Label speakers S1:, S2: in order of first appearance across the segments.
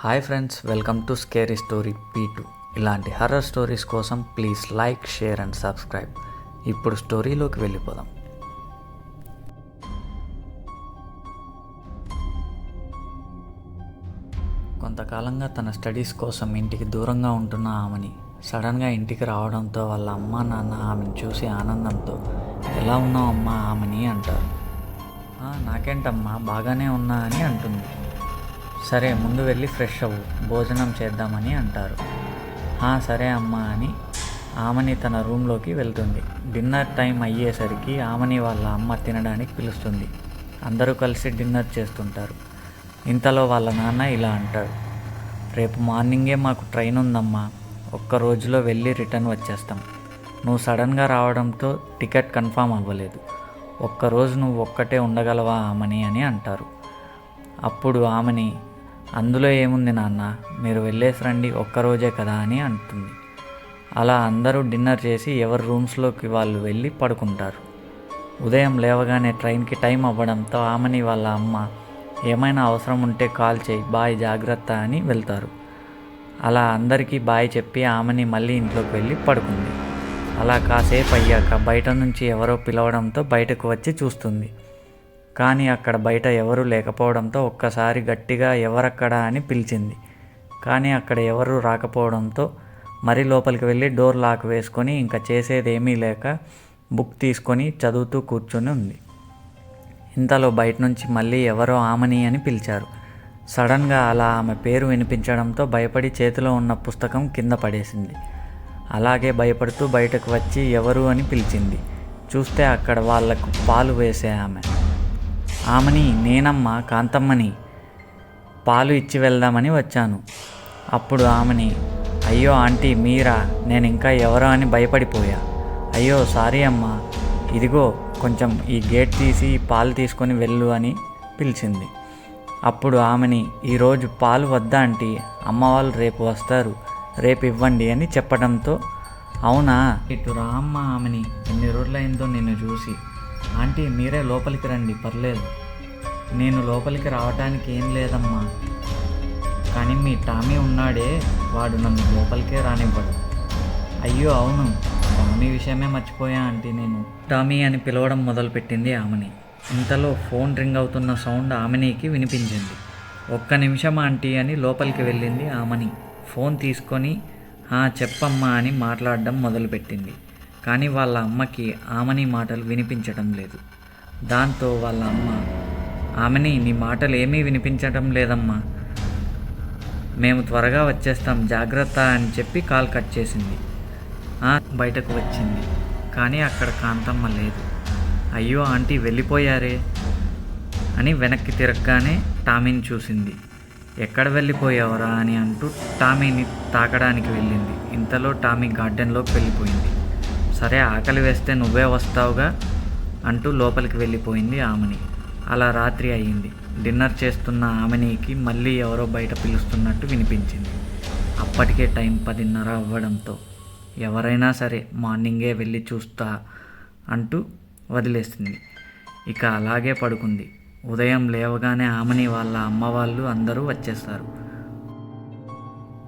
S1: Hi friends, welcome to scary story P2. ఇలాంటి horror stories కోసం please like, share and subscribe. ఇప్పుడు స్టోరీలోకి వెళ్ళిపోదాం. కొంతకాలంగా తన స్టడీస్ కోసం ఇంటికి దూరంగా ఉంటున్న ఆమెని సడన్గా ఇంటికి రావడంతో వాళ్ళ అమ్మ నాన్న ఆమెను చూసి ఆనందంతో ఎలా ఉన్నావు అమ్మా ఆమెని అంటారు. నాకేంటమ్మా బాగానే ఉన్నా అని అంటుంది. సరే ముందు వెళ్ళి ఫ్రెష్ అవ్వు, భోజనం చేద్దామని అంటారు. సరే అమ్మా అని ఆమెని తన రూమ్లోకి వెళ్తుంది. డిన్నర్ టైం అయ్యేసరికి ఆమెని వాళ్ళ అమ్మ తినడానికి పిలుస్తుంది. అందరూ కలిసి డిన్నర్ చేస్తుంటారు. ఇంతలో వాళ్ళ నాన్న ఇలా అంటాడు, రేపు మార్నింగే మాకు ట్రైన్ ఉందమ్మా, ఒక్క రోజులో వెళ్ళి రిటర్న్ వచ్చేస్తాం. నువ్వు సడన్గా రావడంతో టికెట్ కన్ఫామ్ అవ్వలేదు. ఒక్కరోజు నువ్వు ఒక్కటే ఉండగలవా ఆమెని అని అంటారు. అప్పుడు ఆమెని, అందులో ఏముంది నాన్న, మీరు వెళ్ళేసి రండి, ఒక్కరోజే కదా అని అంటుంది. అలా అందరూ డిన్నర్ చేసి ఎవరి రూమ్స్లోకి వాళ్ళు వెళ్ళి పడుకుంటారు. ఉదయం లేవగానే ట్రైన్కి టైం అవ్వడంతో ఆమెని వాళ్ళ అమ్మ, ఏమైనా అవసరం ఉంటే కాల్ చేయి, బాయ్, జాగ్రత్త అని వెళ్తారు. అలా అందరికీ బాయ్ చెప్పి ఆమెని మళ్ళీ ఇంట్లోకి వెళ్ళి పడుకుంది. అలా కాసేపు అయ్యాక బయట నుంచి ఎవరో పిలవడంతో బయటకు వచ్చి చూస్తుంది. కానీ అక్కడ బయట ఎవరూ లేకపోవడంతో ఒక్కసారి గట్టిగా ఎవరక్కడా అని పిలిచింది. కానీ అక్కడ ఎవరూ రాకపోవడంతో మరీ లోపలికి వెళ్ళి డోర్ లాక్ వేసుకొని ఇంకా చేసేదేమీ లేక బుక్ తీసుకొని చదువుతూ కూర్చొని ఉంది. ఇంతలో బయట నుంచి మళ్ళీ ఎవరో ఆమెని అని పిలిచారు. సడన్గా అలా ఆమె పేరు వినిపించడంతో భయపడి చేతిలో ఉన్న పుస్తకం కింద పడేసింది. అలాగే భయపడుతూ బయటకు వచ్చి ఎవరు అని పిలిచింది. చూస్తే అక్కడ వాళ్లకు పాలు వేసే ఆమెని, నేనమ్మా కాంతమ్మని, పాలు ఇచ్చి వెళ్దామని వచ్చాను. అప్పుడు ఆమెని, అయ్యో ఆంటీ మీరా, నేను ఇంకా ఎవరో అని భయపడిపోయా. అయ్యో సారీ అమ్మా, ఇదిగో కొంచెం ఈ గేట్ తీసి పాలు తీసుకొని వెళ్ళు అని పిలిచింది. అప్పుడు ఆమెని, ఈరోజు పాలు వద్దా ఆంటీ, అమ్మ వాళ్ళు రేపు వస్తారు, రేపు ఇవ్వండి అని చెప్పడంతో, అవునా, ఇటు రా అమ్మ ఆమెని, ఎన్ని రోజులైందో నిన్ను చూసి. ఆంటీ మీరే లోపలికి రండి, పర్లేదు, నేను లోపలికి రావటానికి ఏం లేదమ్మా, కానీ మీ టామీ ఉన్నాడే, వాడు నన్ను లోపలికే రానివ్వడు. అయ్యో అవును, టామీ విషయమే మర్చిపోయా ఆంటీ, నేను టామీ అని పిలవడం మొదలుపెట్టింది ఆమెని. ఇంతలో ఫోన్ రింగ్ అవుతున్న సౌండ్ ఆమెనికి వినిపించింది. ఒక్క నిమిషం ఆంటీ అని లోపలికి వెళ్ళింది ఆమెని. ఫోన్ తీసుకొని చెప్పమ్మా అని మాట్లాడడం మొదలుపెట్టింది. కానీ వాళ్ళ అమ్మకి ఆమెని మాటలు వినిపించడం లేదు. దాంతో వాళ్ళ అమ్మ, ఆమెని నీ మాటలు ఏమీ వినిపించడం లేదమ్మా, మేము త్వరగా వచ్చేస్తాం, జాగ్రత్త అని చెప్పి కాల్ కట్ చేసింది. బయటకు వచ్చింది. కానీ అక్కడ కాంతమ్మ లేదు. అయ్యో ఆంటీ వెళ్ళిపోయారే అని వెనక్కి తిరగగానే టామీని చూసింది. ఎక్కడ వెళ్ళిపోయావరా అని అంటూ టామీని తాకడానికి వెళ్ళింది. ఇంతలో టామీ గార్డెన్లోకి వెళ్ళిపోయింది. సరే ఆకలి వేస్తే నువ్వే వస్తావుగా అంటూ లోపలికి వెళ్ళిపోయింది ఆమెని. అలా రాత్రి అయ్యింది. డిన్నర్ చేస్తున్న ఆమెనికి మళ్ళీ ఎవరో బయట పిలుస్తున్నట్టు వినిపించింది. అప్పటికే టైం 10:30 అవ్వడంతో ఎవరైనా సరే మార్నింగే వెళ్ళి చూస్తా అంటూ వదిలేసింది. ఇక అలాగే పడుకుంది. ఉదయం లేవగానే ఆమెని వాళ్ళ అమ్మ వాళ్ళు అందరూ వచ్చేస్తారు.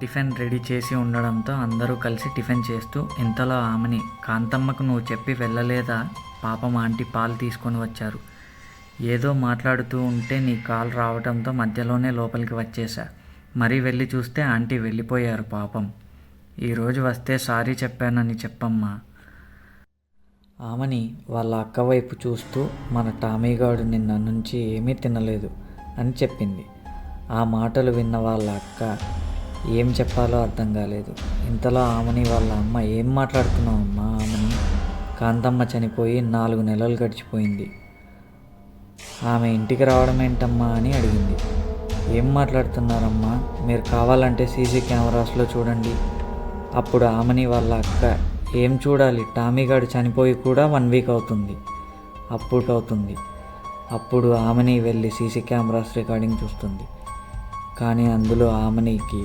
S1: టిఫిన్ రెడీ చేసి ఉండడంతో అందరూ కలిసి టిఫిన్ చేస్తూ, ఇంతలో ఆమెని, కాంతమ్మకు నువ్వు చెప్పి వెళ్ళలేదా, పాపం ఆంటీ పాలు తీసుకొని వచ్చారు, ఏదో మాట్లాడుతూ ఉంటే నీ కాల్ రావడంతో మధ్యలోనే లోపలికి వచ్చేసా, మరీ వెళ్ళి చూస్తే ఆంటీ వెళ్ళిపోయారు పాపం, ఈరోజు వస్తే సారీ చెప్పానని చెప్పమ్మా. ఆమెని వాళ్ళ అక్క వైపు చూస్తూ, మన టామీగాడు నిన్న నుంచి ఏమీ తినలేదు అని చెప్పింది. ఆ మాటలు విన్న వాళ్ళ అక్క ఏం చెప్పాలో అర్థం కాలేదు. ఇంతలో ఆమెని వాళ్ళ అమ్మ, ఏం మాట్లాడుతున్నావు అమ్మా ఆమెని, కాంతమ్మ చనిపోయి 4 నెలలు గడిచిపోయింది, ఆమె ఇంటికి రావడం ఏంటమ్మా అని అడిగింది. ఏం మాట్లాడుతున్నారమ్మా, మీరు కావాలంటే సీసీ కెమెరాస్లో చూడండి. అప్పుడు ఆమెని వాళ్ళ అక్క, ఏం చూడాలి, టామీగాడు చనిపోయి కూడా 1 వీక్ అవుతుంది, అప్పుడు ఆమెని వెళ్ళి సీసీ కెమెరాస్ రికార్డింగ్ చూస్తుంది. కానీ అందులో ఆమెనికి